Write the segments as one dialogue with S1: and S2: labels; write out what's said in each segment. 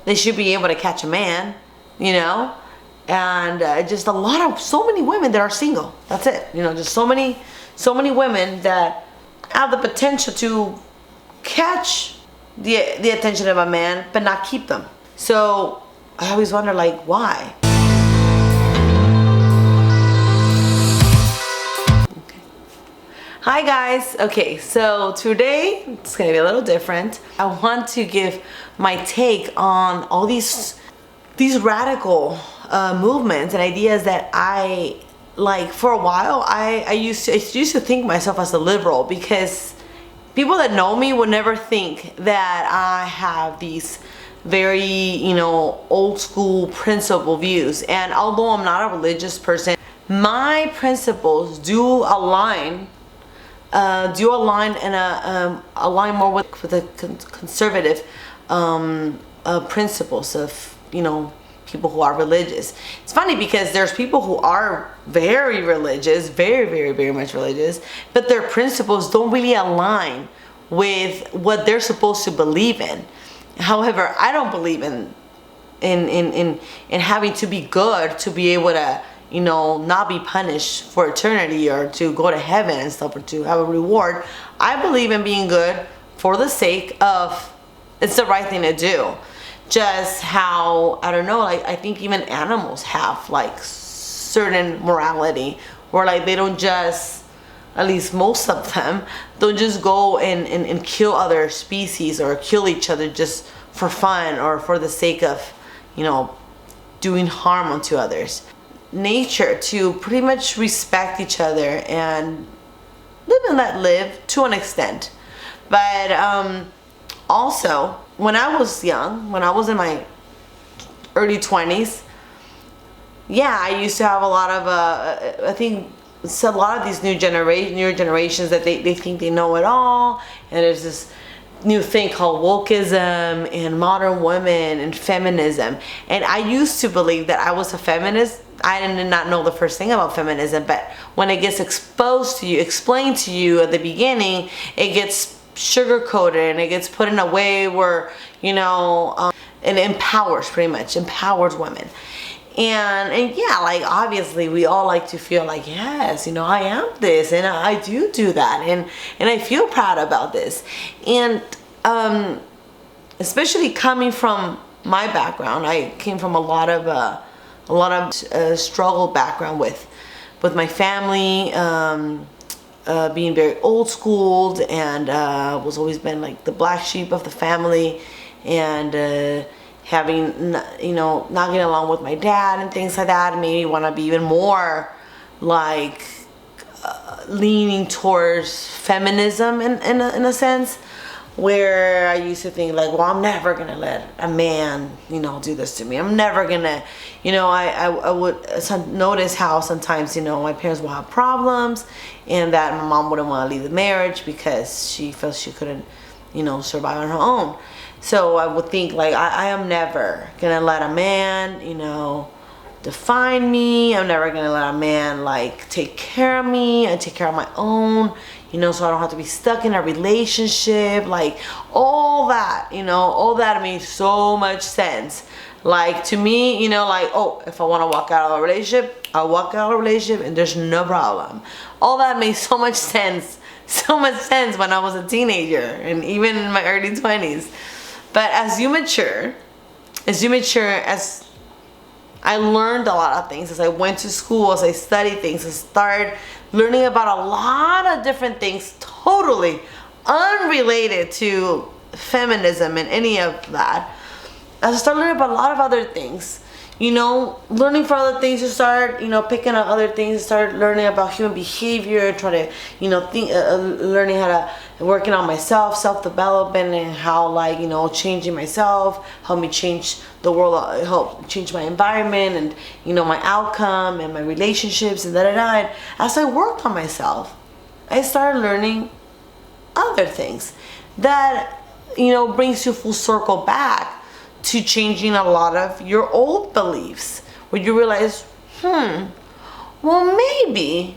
S1: they should be able to catch a man, you know, and just so many women that are single. That's it, you know, just so many women that have the potential to catch the attention of a man but not keep them. So I always wonder, like, why? Hi guys. Okay, so today it's gonna be a little different. I want to give my take on all these radical movements and ideas that I like. For a while I used to think myself as a liberal, because people that know me would never think that I have these very, you know, old school principle views. And although I'm not a religious person, my principles do align and align more with the conservative principles of, you know, people who are religious. It's funny because there's people who are very religious, very much religious, but their principles don't really align with what they're supposed to believe in. However, I don't believe in having to be good to be able to, you know, not be punished for eternity, or to go to heaven and stuff, or to have a reward. I believe in being good for the sake of, it's the right thing to do. Just how, I don't know, like, I think even animals have like certain morality where, like, they don't just, at least most of them, don't just go and kill other species or kill each other just for fun or for the sake of, you know, doing harm unto others. Nature to pretty much respect each other and live and let live to an extent. But also, when I was young, when I was in my early 20s, yeah, I used to have a lot of I think it's a lot of these newer generations that they think they know it all, and there's this new thing called wokeism and modern women and feminism. And I used to believe that I was a feminist. I did not know the first thing about feminism, but when it gets exposed to you, explained to you at the beginning, it gets sugar-coated and it gets put in a way where, you know, it empowers women. And yeah, like, obviously we all like to feel like, yes, you know, I am this and I do that, and I feel proud about this. And especially coming from my background, I came from a lot of struggle background with my family, being very old schooled, and was always been like the black sheep of the family, and having, you know, not getting along with my dad and things like that, made me want to be even more like leaning towards feminism in a sense, where I used to think like, well, I'm never gonna let a man, you know, do this to me. I'm never gonna, you know, I would notice how sometimes, you know, my parents will have problems, and that my mom wouldn't want to leave the marriage because she felt she couldn't, you know, survive on her own. So I would think like, I am never gonna let a man, you know, define me. I'm never gonna let a man like take care of me. I take care of my own, you know, so I don't have to be stuck in a relationship. Like, all that, you know, all that made so much sense. Like, to me, you know, like, oh, if I want to walk out of a relationship, I'll walk out of a relationship and there's no problem. All that made so much sense when I was a teenager and even in my early 20s. But as you mature, as I learned a lot of things, as I went to school, as I studied things, I started learning about a lot of different things totally unrelated to feminism and any of that. I started learning about a lot of other things, you know, learning for other things, to start, you know, picking up other things, start learning about human behavior, trying to, you know, learning how to, working on myself, self-development, and how, like, you know, changing myself helped me change the world, help change my environment, and, you know, my outcome and my relationships, and And as I worked on myself, I started learning other things that, you know, brings you full circle back to changing a lot of your old beliefs, where you realize, well, maybe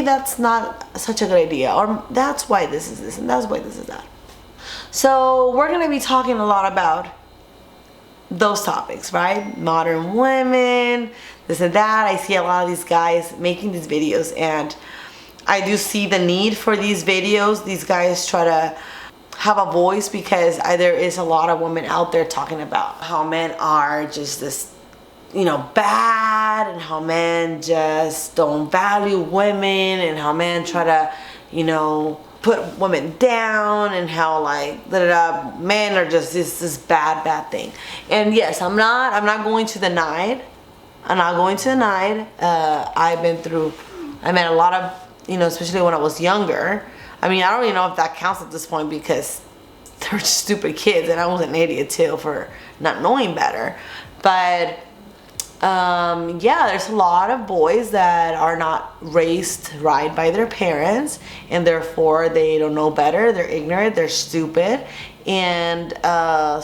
S1: that's not such a good idea, or that's why this is this and that's why this is that. So we're going to be talking a lot about those topics, right? Modern women, this and that. I see a lot of these guys making these videos, and I do see the need for these videos. These guys try to have a voice because there is a lot of women out there talking about how men are just this, you know, bad, and how men just don't value women, and how men try to, you know, put women down, and how like men are just this bad thing. And yes, I'm not going to deny it. I'm not going to deny it. I met a lot of, you know, especially when I was younger. I mean, I don't even know if that counts at this point because they're just stupid kids, and I was an idiot too for not knowing better. But yeah, there's a lot of boys that are not raised right by their parents, and therefore they don't know better. They're ignorant, they're stupid, and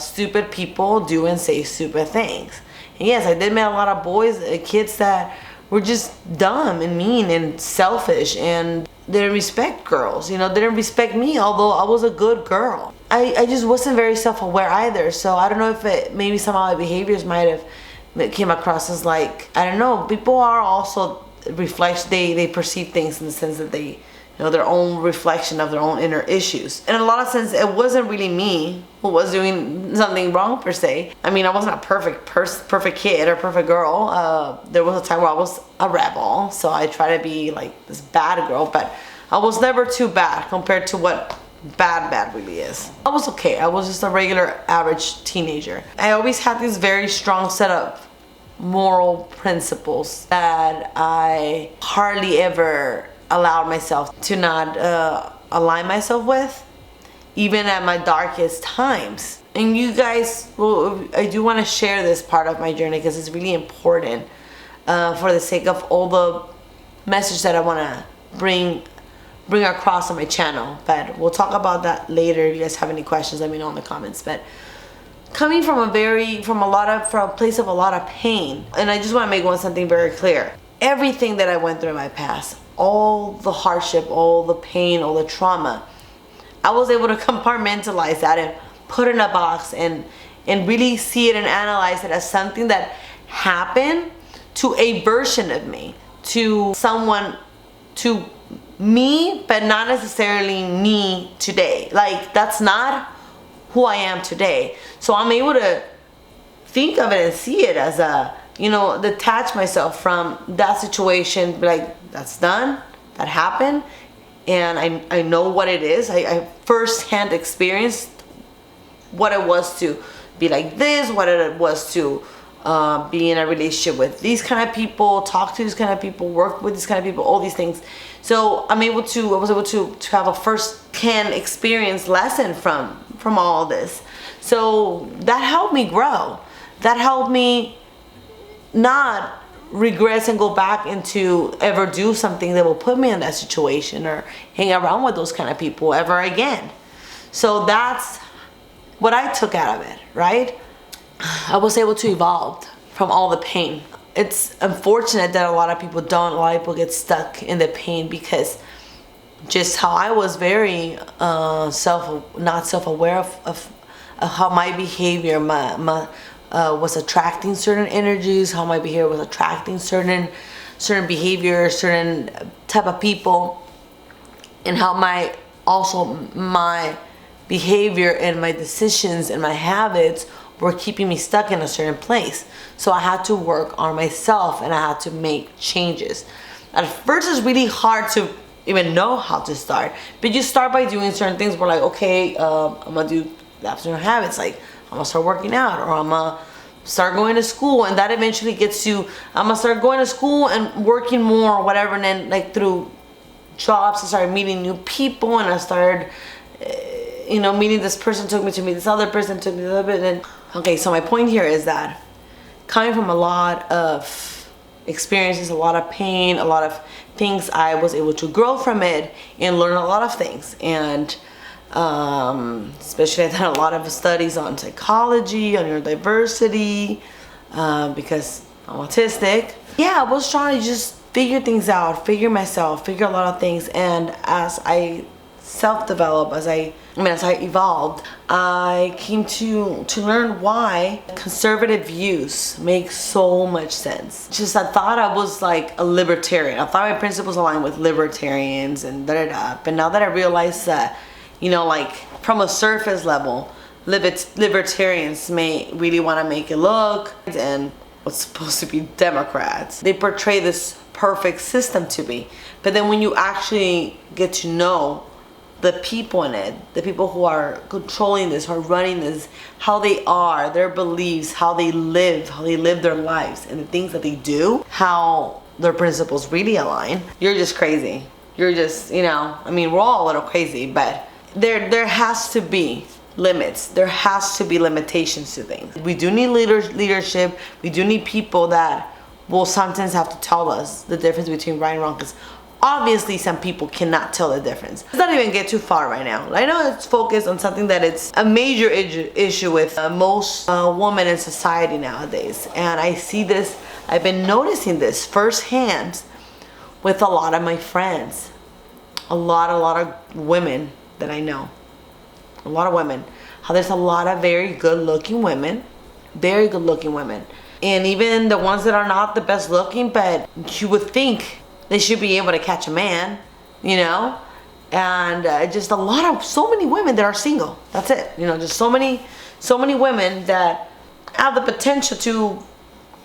S1: stupid people do and say stupid things. And yes, I did meet a lot of boys, kids that were just dumb and mean and selfish, and they didn't respect girls, you know, they didn't respect me, although I was a good girl. I just wasn't very self-aware either, so I don't know if maybe some of my behaviors might have came across as like, I don't know, people are also they perceive things in the sense that they, you know, their own reflection of their own inner issues. In a lot of sense, it wasn't really me who was doing something wrong per se. I mean, I wasn't a perfect kid or perfect girl. There was a time where I was a rebel, so I tried to be like this bad girl, but I was never too bad compared to what bad really is. I was okay. I was just a regular average teenager. I always had this very strong set of moral principles that I hardly ever allowed myself to not align myself with, even at my darkest times. And you guys, well, I do want to share this part of my journey because it's really important for the sake of all the message that I want to bring across on my channel. But we'll talk about that later. If you guys have any questions, let me know in the comments. But coming from a place of a lot of pain, and I just want to make something very clear. Everything that I went through in my past, all the hardship, all the pain, all the trauma, I was able to compartmentalize that and put it in a box and really see it and analyze it as something that happened to a version of me, to someone, to me, but not necessarily me today. Like, that's not who I am today. So I'm able to think of it and see it as a, you know, detach myself from that situation, like, that's done, that happened, and I know what it is. I firsthand experienced what it was to be like this, what it was to be in a relationship with these kind of people, talk to these kind of people, work with these kind of people, all these things. So I was able to have a first-hand experience lesson from all of this. So that helped me grow. That helped me not regress and go back into ever do something that will put me in that situation or hang around with those kind of people ever again. So that's what I took out of it, right? I was able to evolve from all the pain. It's unfortunate that a lot of people don't. A lot of people get stuck in the pain because just how I was very not self-aware of how my behavior was attracting certain energies, how my behavior was attracting certain behaviors, certain type of people, and how my behavior and my decisions and my habits were keeping me stuck in a certain place. So I had to work on myself and I had to make changes. At first it's really hard to even know how to start, but you start by doing certain things. We're like, okay, I'm gonna do abstinent habits, like I'm gonna start working out, or I'm gonna start going to school, and that eventually gets to, I'm gonna start going to school and working more or whatever, and then like through jobs I started meeting new people, and I started meeting this person, took me to meet this other person, took me to a little bit, and okay, so my point here is that coming from a lot of experiences, a lot of pain, a lot of things, I was able to grow from it and learn a lot of things. And especially I've done a lot of studies on psychology, on neurodiversity, because I'm autistic. Yeah, I was trying to just figure things out, figure myself, figure a lot of things. And as I self-developed, as I evolved, I came to learn why conservative views make so much sense. Just I thought I was like a libertarian. I thought my principles aligned with libertarians and da-da-da. But now that I realize that, you know, like from a surface level, libertarians may really want to make it look, and what's supposed to be Democrats, they portray this perfect system to be. But then when you actually get to know the people in it, the people who are controlling this, who are running this, how they are, their beliefs, how they live their lives, and the things that they do, how their principles really align, you're just crazy. You're just, you know, I mean, we're all a little crazy, but there has to be limits. There has to be limitations to things. We do need leadership. We do need people that will sometimes have to tell us the difference between right and wrong, because obviously some people cannot tell the difference. Let's not even get too far right now. I know it's focused on something that it's a major issue with most women in society nowadays, and I see this, I've been noticing this firsthand with a lot of my friends, a lot of women that I know, a lot of women, how there's a lot of very good looking women, and even the ones that are not the best looking, but you would think they should be able to catch a man, you know, and just so many women that are single. That's it, you know, just so many women that have the potential to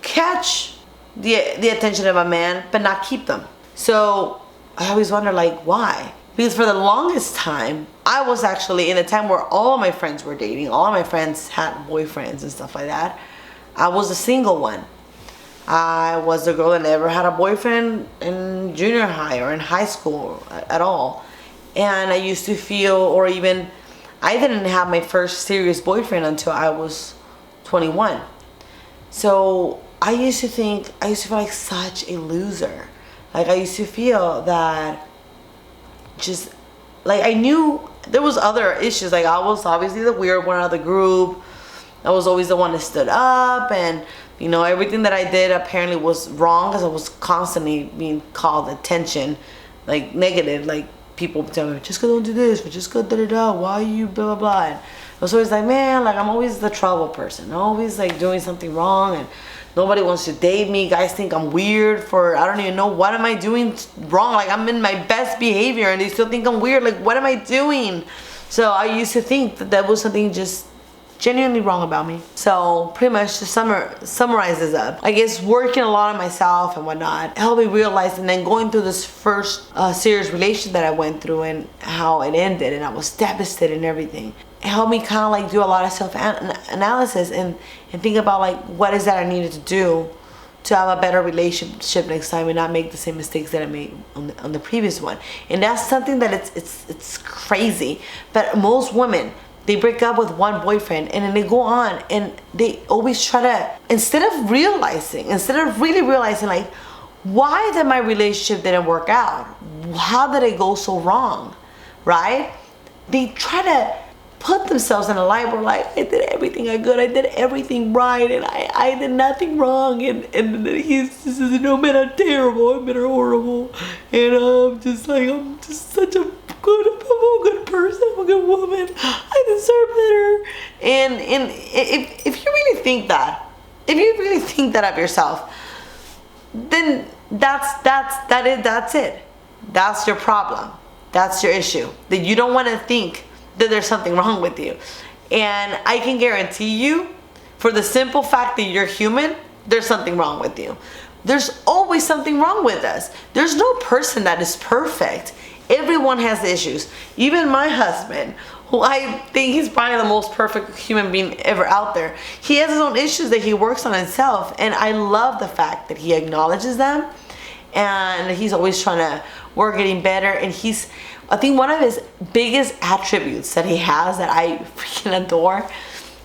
S1: catch the attention of a man, but not keep them. So I always wonder, like, why? Because for the longest time, I was actually in a time where all of my friends were dating, all of my friends had boyfriends and stuff like that. I was a single one. I was the girl that never had a boyfriend in junior high or in high school at all. And I used to feel, or even, I didn't have my first serious boyfriend until I was 21. So I used to feel like such a loser. Like, I used to feel that just, like, I knew there was other issues. Like, I was obviously the weird one out of the group. I was always the one that stood up, and you know, everything that I did apparently was wrong because I was constantly being called attention, like negative, like people tell me, just go don't do this, just go da-da-da, why you blah blah blah. And I was always like, man, like I'm always the trouble person. I'm always like doing something wrong and nobody wants to date me. Guys think I'm weird for, I don't even know what am I doing wrong. Like I'm in my best behavior and they still think I'm weird. Like what am I doing? So I used to think that was something just genuinely wrong about me. So pretty much to summarize this up, I guess working a lot on myself and whatnot helped me realize, and then going through this first serious relationship that I went through and how it ended, and I was devastated and everything, it helped me kind of like do a lot of self-analysis and think about like what is that I needed to do to have a better relationship next time and not make the same mistakes that I made on the previous one. And that's something that it's crazy, but most women, they break up with one boyfriend and then they go on and they always try to, instead of really realizing like, why did my relationship didn't work out? How did it go so wrong, right? They try to put themselves in a light where like, I did everything I could, I did everything right, and I did nothing wrong, and he says, no man, I'm terrible, I'm horrible, and I'm just such a good person, I'm a good woman, I deserve better. And if you really think that, of yourself, then that's it. That's your problem. That's your issue. That you don't want to think that there's something wrong with you. And I can guarantee you, for the simple fact that you're human, there's something wrong with you. There's always something wrong with us. There's no person that is perfect. Everyone has issues. Even my husband, who I think he's probably the most perfect human being ever out there, he has his own issues that he works on himself, and I love the fact that he acknowledges them and he's always trying to work getting better. And I think one of his biggest attributes that he has that I freaking adore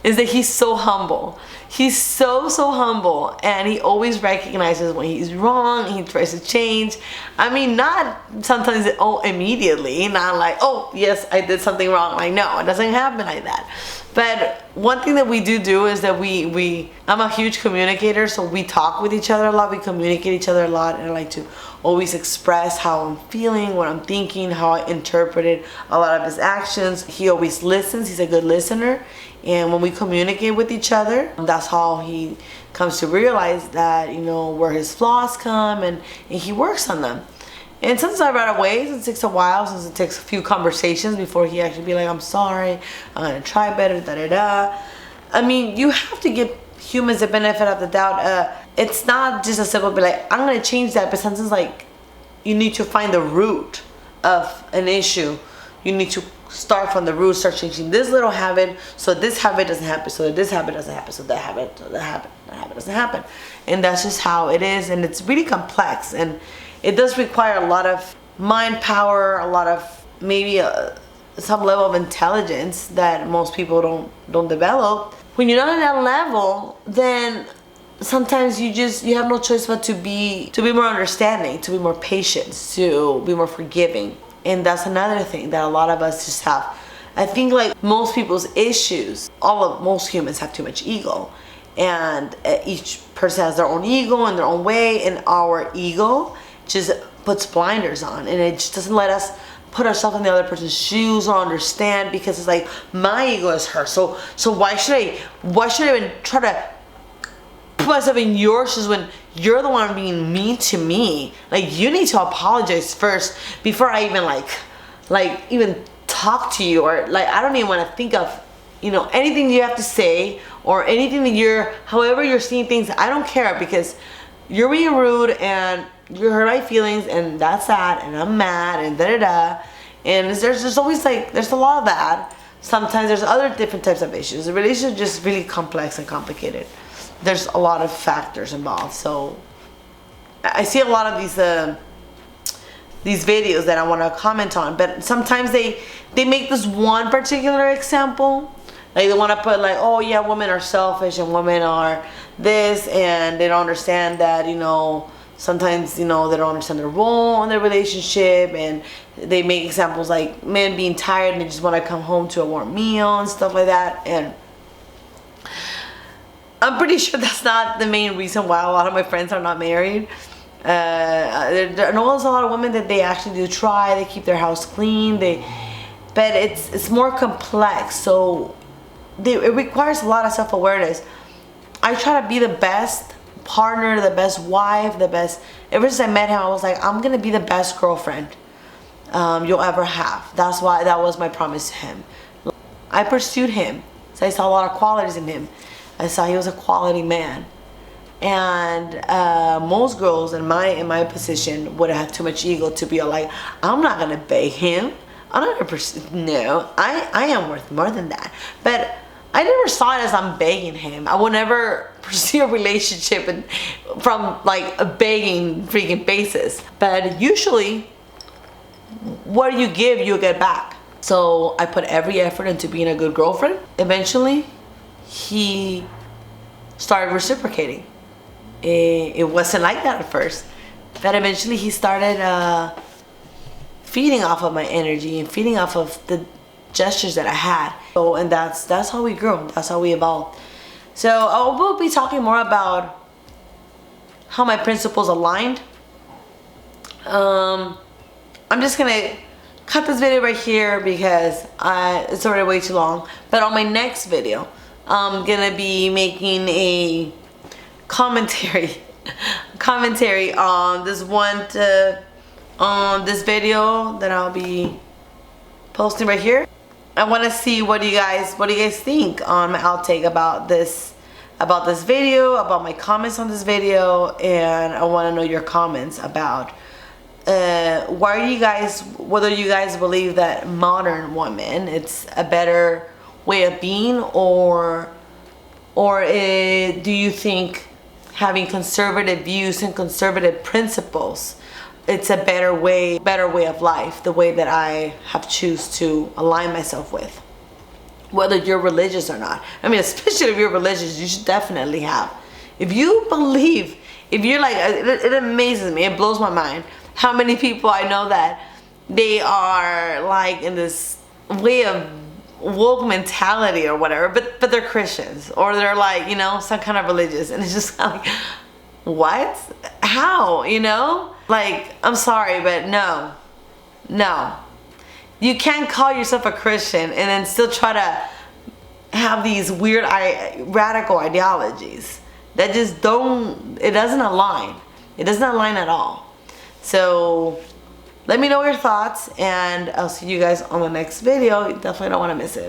S1: is that he's so humble. He's so humble, and he always recognizes when he's wrong. He tries to change. I mean, not sometimes immediately, not like, oh yes, I did something wrong. Like, no, it doesn't happen like that. But one thing that we do is that I'm a huge communicator, so we talk with each other a lot, we communicate each other a lot, and I like to always express how I'm feeling, what I'm thinking, how I interpreted a lot of his actions. He always listens, he's a good listener, and when we communicate with each other, that's how he comes to realize that, you know, where his flaws come, and he works on them. And since I right away, since it takes a while, since it takes a few conversations before he actually be like, I'm sorry, I'm gonna try better, I mean, you have to give humans the benefit of the doubt. It's not just a simple be like, I'm gonna change that, but sometimes like, you need to find the root of an issue. You need to start from the root, start changing this little habit, so this habit doesn't happen, so this habit doesn't happen, so that habit doesn't happen. And that's just how it is, and it's really complex, and it does require a lot of mind power, a lot of maybe some level of intelligence that most people don't develop. When you're not at that level, then sometimes you have no choice but to be more understanding, to be more patient, to be more forgiving. And that's another thing that a lot of us just have. I think like most people's issues, most humans have too much ego, and each person has their own ego in their own way, and our ego just puts blinders on, and it just doesn't let us put ourselves in the other person's shoes or understand, because it's like, my ego is hurt, so why should I even try to put myself in your shoes when you're the one being mean to me? Like, you need to apologize first before I even like even talk to you, or like, I don't even want to think of, you know, anything you have to say, or anything that however you're seeing things. I don't care, because you're being rude and you hurt my feelings, and that's that, and I'm mad, and and there's always like, there's a lot of that. Sometimes there's other different types of issues. The relationship is just really complex and complicated. There's a lot of factors involved. So I see a lot of these videos that I want to comment on, but sometimes they make this one particular example. Like, they want to put like, oh yeah, women are selfish and women are this, and they don't understand that, you know, sometimes, you know, they don't understand their role in their relationship, and they make examples like men being tired and they just want to come home to a warm meal and stuff like that. And I'm pretty sure that's not the main reason why a lot of my friends are not married. There are also a lot of women that they actually do try, they keep their house clean, but it's more complex, so it requires a lot of self-awareness. I try to be the best partner, the best wife, ever since I met him, I was like, I'm gonna be the best girlfriend you'll ever have. That was my promise to him. I pursued him, so I saw a lot of qualities in him. I saw he was a quality man, and most girls in my position would have too much ego to be like, I'm not gonna beg him. I'm not gonna pursue. No, I am worth more than that. But I never saw it as I'm begging him. I will never pursue a relationship from like a begging freaking basis. But usually, what you give, you get back. So I put every effort into being a good girlfriend. Eventually, he started reciprocating. It wasn't like that at first, but eventually he started feeding off of my energy and feeding off of the gestures that I had. So, and that's how we grew. That's how we evolved. So I will be talking more about how my principles aligned. I'm just gonna cut this video right here because it's already way too long. But on my next video, I'm gonna be making a commentary on this this video that I'll be posting right here. I want to see what do you guys think on my outtake about this video, about my comments on this video, and I want to know your comments about whether you guys believe that modern women, it's a better way of being, or do you think having conservative views and conservative principles, it's a better way of life, the way that I have choose to align myself with? whether you're religious or not. I mean, especially if you're religious, you should definitely have. If you believe, if you're like, it amazes me, it blows my mind how many people I know that they are like in this way of woke mentality or whatever, but they're Christians, or they're like, you know, some kind of religious, and it's just like, what? How? You know? Like, I'm sorry, but no. You can't call yourself a Christian and then still try to have these weird radical ideologies that just it doesn't align. It doesn't align at all. So let me know your thoughts, and I'll see you guys on the next video. You definitely don't want to miss it.